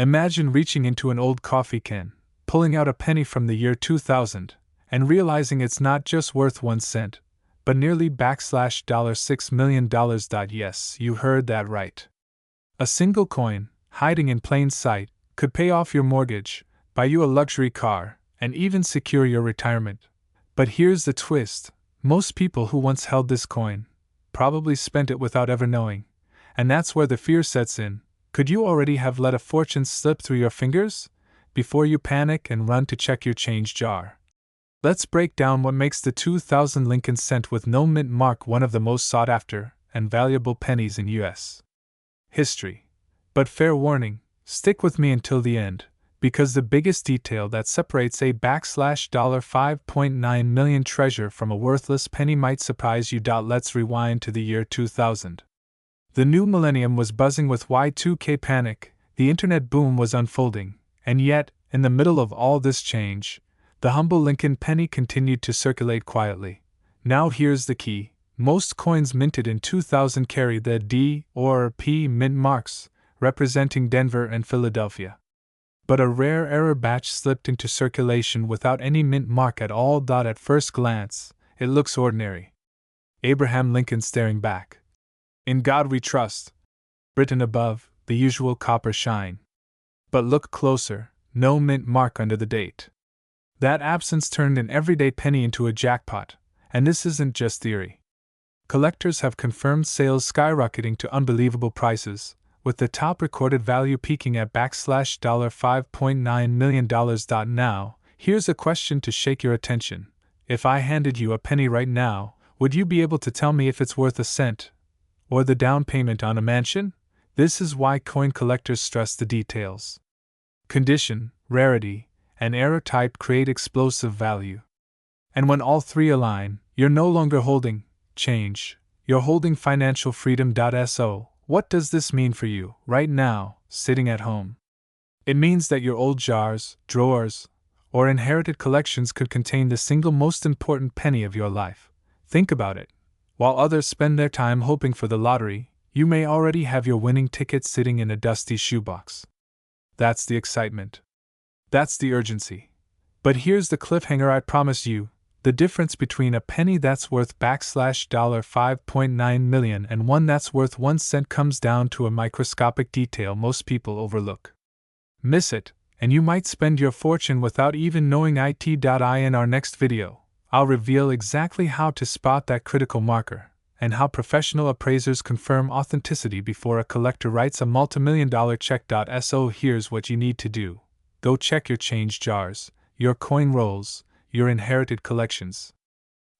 Imagine reaching into an old coffee can, pulling out a penny from the year 2000, and realizing it's not just worth 1 cent, but nearly $6 million. Yes, you heard that right. A single coin, hiding in plain sight, could pay off your mortgage, buy you a luxury car, and even secure your retirement. But here's the twist: most people who once held this coin probably spent it without ever knowing, and that's where the fear sets in. Could you already have let a fortune slip through your fingers? Before you panic and run to check your change jar, let's break down what makes the 2000 Lincoln cent with no mint mark one of the most sought after and valuable pennies in U.S. history. But fair warning, stick with me until the end, because the biggest detail that separates a $5.9 million treasure from a worthless penny might surprise you. Let's rewind to the year 2000. The new millennium was buzzing with Y2K panic, the internet boom was unfolding, and yet, in the middle of all this change, the humble Lincoln penny continued to circulate quietly. Now here's the key: most coins minted in 2000 carry the D or P mint marks, representing Denver and Philadelphia. But a rare error batch slipped into circulation without any mint mark at all. At first glance, it looks ordinary. Abraham Lincoln staring back. "In God we trust," written above, the usual copper shine. But look closer, no mint mark under the date. That absence turned an everyday penny into a jackpot, and this isn't just theory. Collectors have confirmed sales skyrocketing to unbelievable prices, with the top recorded value peaking at $5.9 million. Now, here's a question to shake your attention. If I handed you a penny right now, would you be able to tell me if it's worth a cent? Or the down payment on a mansion? This is why coin collectors stress the details. Condition, rarity, and error type create explosive value. And when all three align, you're no longer holding change, you're holding financial freedom. So, what does this mean for you, right now, sitting at home? It means that your old jars, drawers, or inherited collections could contain the single most important penny of your life. Think about it. While others spend their time hoping for the lottery, you may already have your winning ticket sitting in a dusty shoebox. That's the excitement. That's the urgency. But here's the cliffhanger I promised you: the difference between a penny that's worth $5.9 million and one that's worth 1 cent comes down to a microscopic detail most people overlook. Miss it, and you might spend your fortune without even knowing it. In our next video, I'll reveal exactly how to spot that critical marker, and how professional appraisers confirm authenticity before a collector writes a multimillion-dollar check. So here's what you need to do. Go check your change jars, your coin rolls, your inherited collections.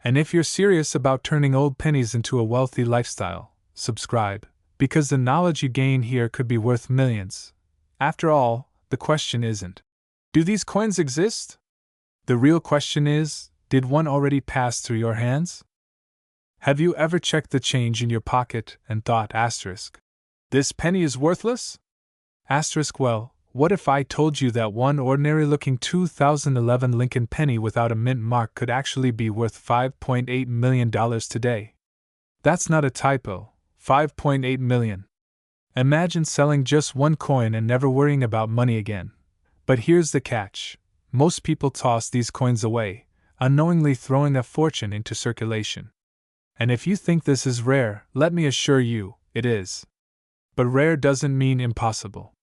And if you're serious about turning old pennies into a wealthy lifestyle, subscribe, because the knowledge you gain here could be worth millions. After all, the question isn't, do these coins exist? The real question is, did one already pass through your hands? Have you ever checked the change in your pocket and thought, this penny is worthless? Well, what if I told you that one ordinary-looking 2011 Lincoln penny without a mint mark could actually be worth $5.8 million today? That's not a typo, $5.8 million. Imagine selling just one coin and never worrying about money again. But here's the catch: most people toss these coins away, unknowingly throwing a fortune into circulation. And if you think this is rare, let me assure you, it is. But rare doesn't mean impossible.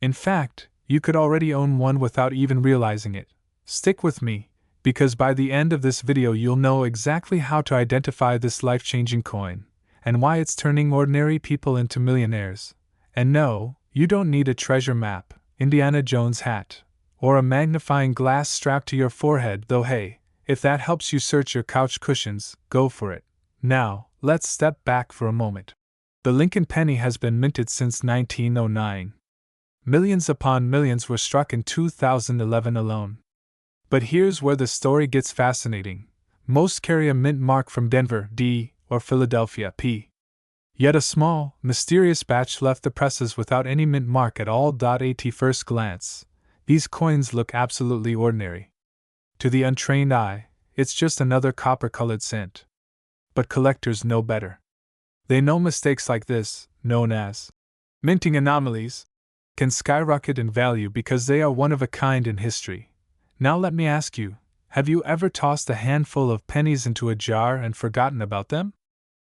In fact, you could already own one without even realizing it. Stick with me, because by the end of this video you'll know exactly how to identify this life-changing coin, and why it's turning ordinary people into millionaires. And no, you don't need a treasure map, Indiana Jones hat, or a magnifying glass strapped to your forehead, though hey, if that helps you search your couch cushions, go for it. Now, let's step back for a moment. The Lincoln penny has been minted since 1909. Millions upon millions were struck in 2011 alone. But here's where the story gets fascinating. Most carry a mint mark from Denver, D, or Philadelphia, P. Yet a small, mysterious batch left the presses without any mint mark at all. At first glance, these coins look absolutely ordinary. To the untrained eye, it's just another copper-colored cent. But collectors know better. They know mistakes like this, known as minting anomalies, can skyrocket in value because they are one of a kind in history. Now let me ask you, have you ever tossed a handful of pennies into a jar and forgotten about them?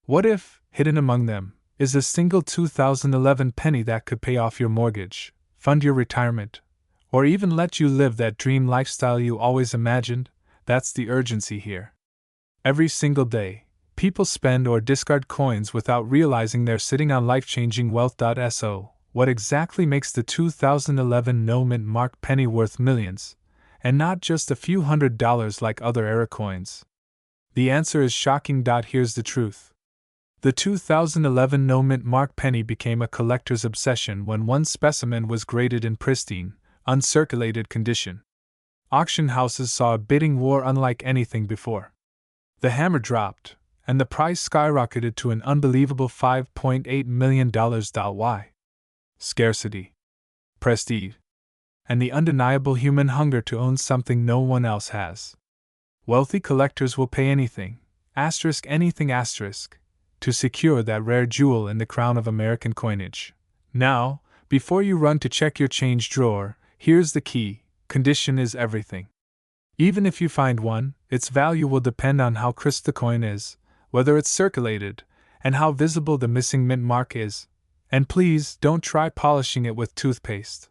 What if, hidden among them, is a single 2011 penny that could pay off your mortgage, fund your retirement, or even let you live that dream lifestyle you always imagined? That's the urgency here. Every single day, people spend or discard coins without realizing they're sitting on life-changing wealth. So, what exactly makes the 2011 no-mint mark penny worth millions, and not just a few $100s like other era coins? The answer is shocking. Here's the truth. The 2011 no-mint mark penny became a collector's obsession when one specimen was graded in pristine, uncirculated condition. Auction houses saw a bidding war unlike anything before. The hammer dropped, and the price skyrocketed to an unbelievable $5.8 million. Why? Scarcity, prestige, and the undeniable human hunger to own something no one else has. Wealthy collectors will pay anything, anything, to secure that rare jewel in the crown of American coinage. Now, before you run to check your change drawer, here's the key: condition is everything. Even if you find one, its value will depend on how crisp the coin is, whether it's circulated, and how visible the missing mint mark is. And please don't try polishing it with toothpaste.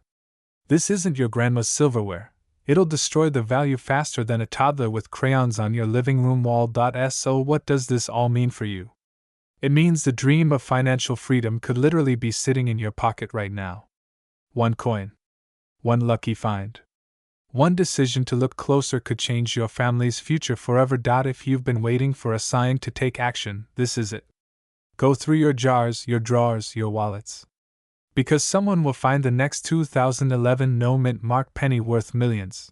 This isn't your grandma's silverware. It'll destroy the value faster than a toddler with crayons on your living room wall. So what does this all mean for you? It means the dream of financial freedom could literally be sitting in your pocket right now. One coin. One lucky find. One decision to look closer could change your family's future forever. If you've been waiting for a sign to take action, this is it. Go through your jars, your drawers, your wallets. Because someone will find the next 2011 no-mint mark penny worth millions.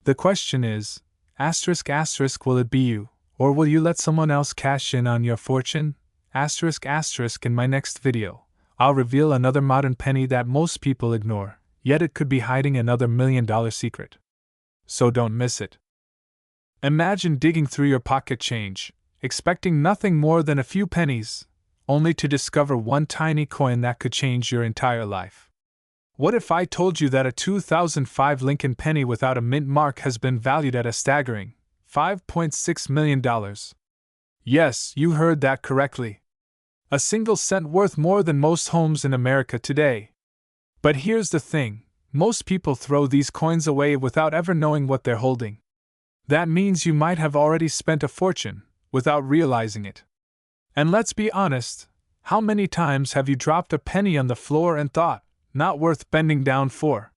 The question is, will it be you, or will you let someone else cash in on your fortune? In my next video, I'll reveal another modern penny that most people ignore, yet it could be hiding another $1 million secret. So don't miss it. Imagine digging through your pocket change, expecting nothing more than a few pennies, only to discover one tiny coin that could change your entire life. What if I told you that a 2005 Lincoln penny without a mint mark has been valued at a staggering $5.6 million? Yes, you heard that correctly. A single cent worth more than most homes in America today. But here's the thing, most people throw these coins away without ever knowing what they're holding. That means you might have already spent a fortune, without realizing it. And let's be honest, how many times have you dropped a penny on the floor and thought, not worth bending down for?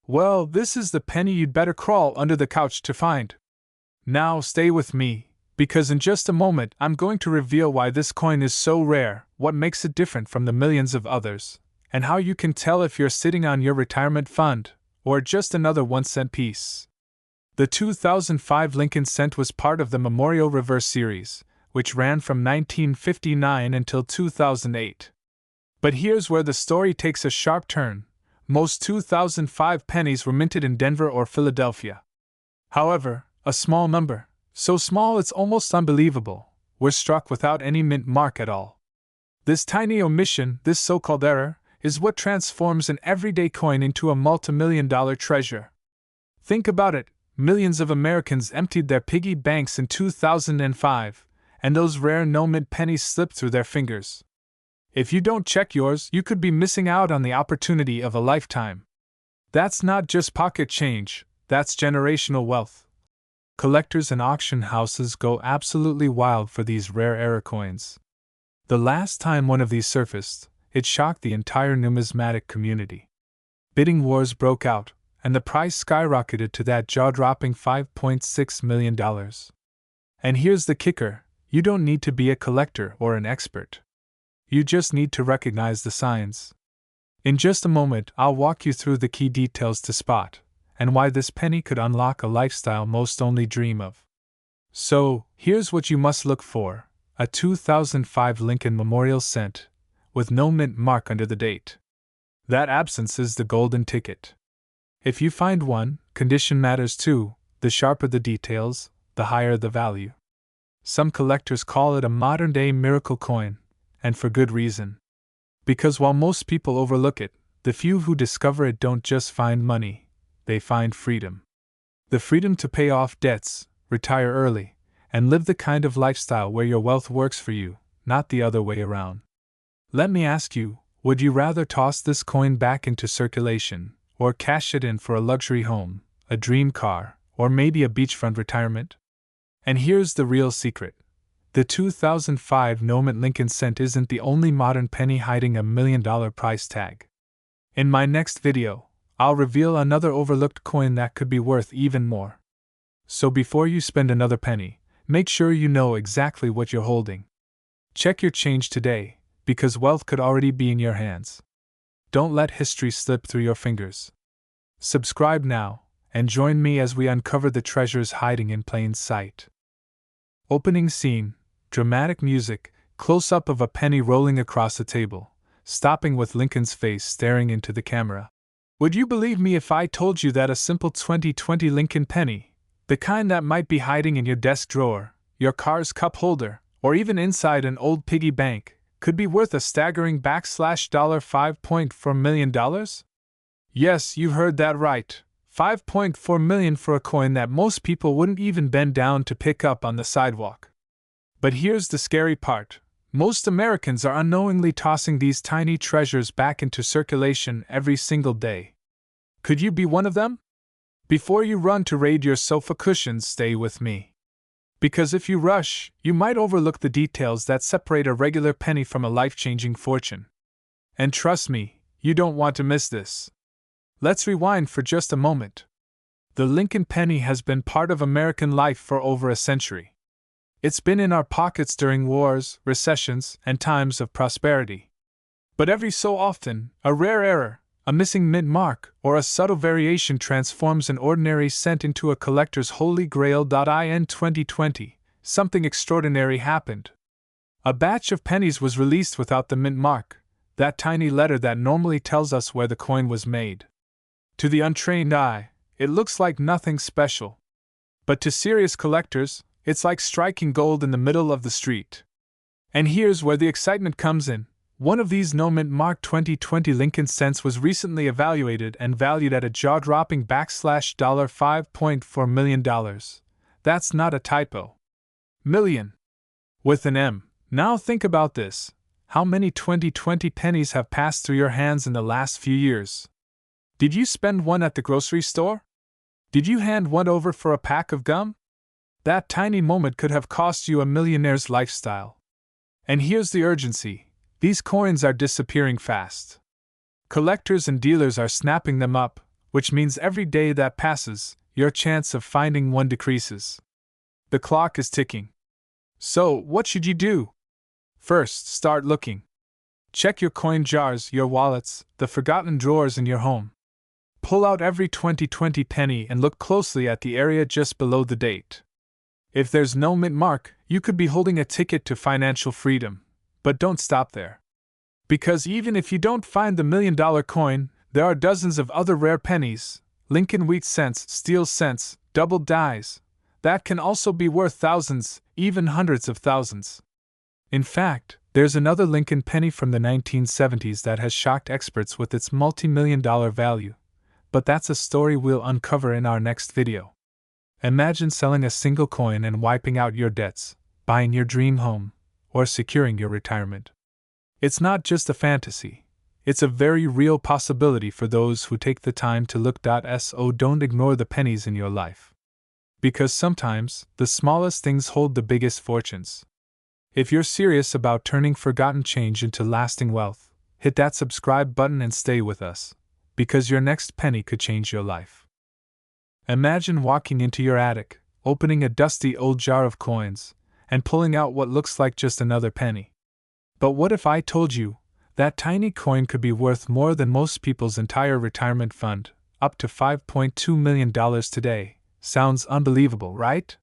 Well, this is the penny you'd better crawl under the couch to find. Now stay with me, because in just a moment I'm going to reveal why this coin is so rare, what makes it different from the millions of others, and how you can tell if you're sitting on your retirement fund, or just another 1-cent piece. The 2005 Lincoln cent was part of the Memorial Reverse series, which ran from 1959 until 2008. But here's where the story takes a sharp turn. Most 2005 pennies were minted in Denver or Philadelphia. However, a small number, so small it's almost unbelievable, were struck without any mint mark at all. This tiny omission, this so-called error, is what transforms an everyday coin into a multi-million-dollar treasure. Think about it, millions of Americans emptied their piggy banks in 2005, and those rare no-mint pennies slipped through their fingers. If you don't check yours, you could be missing out on the opportunity of a lifetime. That's not just pocket change, that's generational wealth. Collectors and auction houses go absolutely wild for these rare era coins. The last time one of these surfaced, it shocked the entire numismatic community. Bidding wars broke out, and the price skyrocketed to that jaw-dropping $5.6 million. And here's the kicker, you don't need to be a collector or an expert. You just need to recognize the signs. In just a moment, I'll walk you through the key details to spot, and why this penny could unlock a lifestyle most only dream of. So, here's what you must look for: a 2005 Lincoln Memorial cent, with no mint mark under the date. That absence is the golden ticket. If you find one, condition matters too. The sharper the details, the higher the value. Some collectors call it a modern-day miracle coin, and for good reason. Because while most people overlook it, The few who discover it don't just find money, they find freedom. The freedom to pay off debts, retire early, and live the kind of lifestyle where your wealth works for you, not the other way around. Let me ask you, would you rather toss this coin back into circulation, or cash it in for a luxury home, a dream car, or maybe a beachfront retirement? And here's the real secret. The 2005 Noment Lincoln cent isn't the only modern penny hiding $1 million price tag. In my next video, I'll reveal another overlooked coin that could be worth even more. So before you spend another penny, make sure you know exactly what you're holding. Check your change today, because wealth could already be in your hands. Don't let history slip through your fingers. Subscribe now, and join me as we uncover the treasures hiding in plain sight. Opening scene, dramatic music, close-up of a penny rolling across the table, stopping with Lincoln's face staring into the camera. Would you believe me if I told you that a simple 2020 Lincoln penny, the kind that might be hiding in your desk drawer, your car's cup holder, or even inside an old piggy bank, could be worth a staggering $5.4 million? Yes, you heard that right. $5.4 million for a coin that most people wouldn't even bend down to pick up on the sidewalk. But here's the scary part. Most Americans are unknowingly tossing these tiny treasures back into circulation every single day. Could you be one of them? Before you run to raid your sofa cushions, stay with me. Because if you rush, you might overlook the details that separate a regular penny from a life-changing fortune. And trust me, you don't want to miss this. Let's rewind for just a moment. The Lincoln penny has been part of American life for over a century. It's been in our pockets during wars, recessions, and times of prosperity. But every so often, a rare error, a missing mint mark, or a subtle variation transforms an ordinary cent into a collector's holy grail. In 2020, something extraordinary happened. A batch of pennies was released without the mint mark, that tiny letter that normally tells us where the coin was made. To the untrained eye, it looks like nothing special. But to serious collectors, it's like striking gold in the middle of the street. And here's where the excitement comes in. One of these no-mint mark 2020 Lincoln cents was recently evaluated and valued at a jaw-dropping $5.4 million. That's not a typo. Million. With an M. Now think about this. How many 2020 pennies have passed through your hands in the last few years? Did you spend one at the grocery store? Did you hand one over for a pack of gum? That tiny moment could have cost you a millionaire's lifestyle. And here's the urgency. These coins are disappearing fast. Collectors and dealers are snapping them up, which means every day that passes, your chance of finding one decreases. The clock is ticking. So, what should you do? First, start looking. Check your coin jars, your wallets, the forgotten drawers in your home. Pull out every 2020 penny and look closely at the area just below the date. If there's no mint mark, you could be holding a ticket to financial freedom. But don't stop there. Because even if you don't find the $1 million coin, there are dozens of other rare pennies, Lincoln wheat cents, steel cents, double dies, that can also be worth thousands, even hundreds of thousands. In fact, there's another Lincoln penny from the 1970s that has shocked experts with its multi-million-dollar value. But that's a story we'll uncover in our next video. Imagine selling a single coin and wiping out your debts, buying your dream home, or securing your retirement. It's not just a fantasy. It's a very real possibility for those who take the time to look. So don't ignore the pennies in your life. Because sometimes, the smallest things hold the biggest fortunes. If you're serious about turning forgotten change into lasting wealth, hit that subscribe button and stay with us, because your next penny could change your life. Imagine walking into your attic, opening a dusty old jar of coins, and pulling out what looks like just another penny. But what if I told you that tiny coin could be worth more than most people's entire retirement fund, up to $5.2 million today? Sounds unbelievable, right?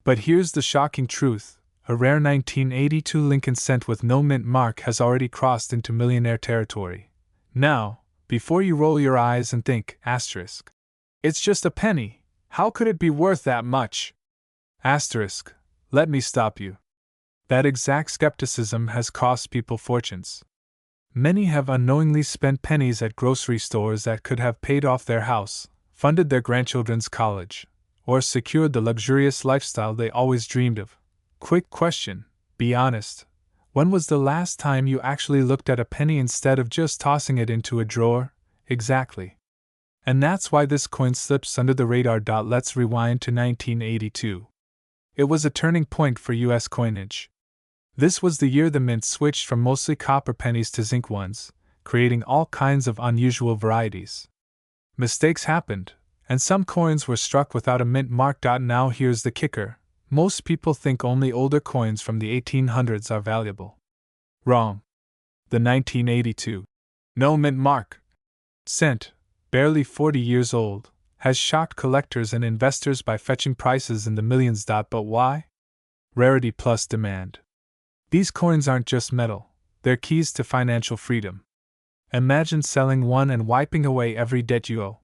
But here's the shocking truth. A rare 1982 Lincoln cent with no mint mark has already crossed into millionaire territory. Now, before you roll your eyes and think, asterisk, it's just a penny, how could it be worth that much? Asterisk, let me stop you. That exact skepticism has cost people fortunes. Many have unknowingly spent pennies at grocery stores that could have paid off their house, funded their grandchildren's college, or secured the luxurious lifestyle they always dreamed of. Quick question, be honest. When was the last time you actually looked at a penny instead of just tossing it into a drawer? Exactly. And that's why this coin slips under the radar. Let's rewind to 1982. It was a turning point for U.S. coinage. This was the year the mint switched from mostly copper pennies to zinc ones, creating all kinds of unusual varieties. Mistakes happened, and some coins were struck without a mint mark. Now here's the kicker. Most people think only older coins from the 1800s are valuable. Wrong. The 1982 no mint mark cent, barely 40 years old, has shocked collectors and investors by fetching prices in the millions. But why? Rarity plus demand. These coins aren't just metal, they're keys to financial freedom. Imagine selling one and wiping away every debt you owe.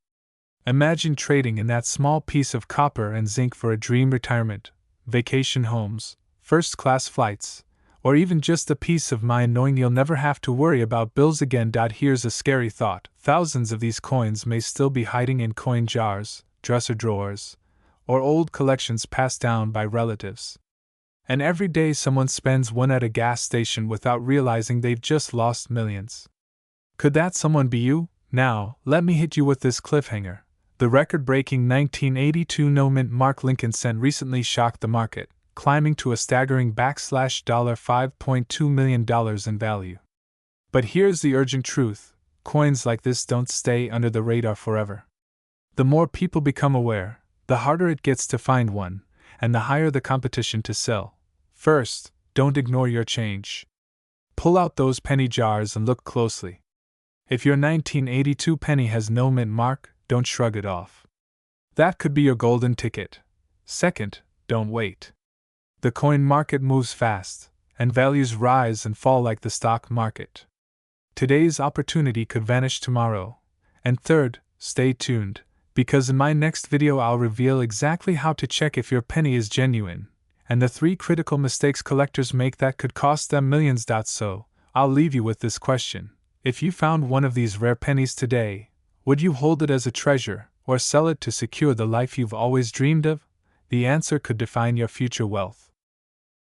Imagine trading in that small piece of copper and zinc for a dream retirement, vacation homes, first-class flights, or even just the peace of mind knowing you'll never have to worry about bills again. Here's a scary thought. Thousands of these coins may still be hiding in coin jars, dresser drawers, or old collections passed down by relatives. And every day someone spends one at a gas station without realizing they've just lost millions. Could that someone be you? Now, let me hit you with this cliffhanger. The record-breaking 1982 no mint mark Lincoln cent recently shocked the market, climbing to a staggering $5.2 million in value. But here's the urgent truth: coins like this don't stay under the radar forever. The more people become aware, the harder it gets to find one, and the higher the competition to sell. First, don't ignore your change. Pull out those penny jars and look closely. If your 1982 penny has no mint mark, don't shrug it off. That could be your golden ticket. Second, don't wait. The coin market moves fast, and values rise and fall like the stock market. Today's opportunity could vanish tomorrow. And third, stay tuned, because in my next video I'll reveal exactly how to check if your penny is genuine, and the 3 critical mistakes collectors make that could cost them millions. So, I'll leave you with this question. If you found one of these rare pennies today, would you hold it as a treasure, or sell it to secure the life you've always dreamed of? The answer could define your future wealth.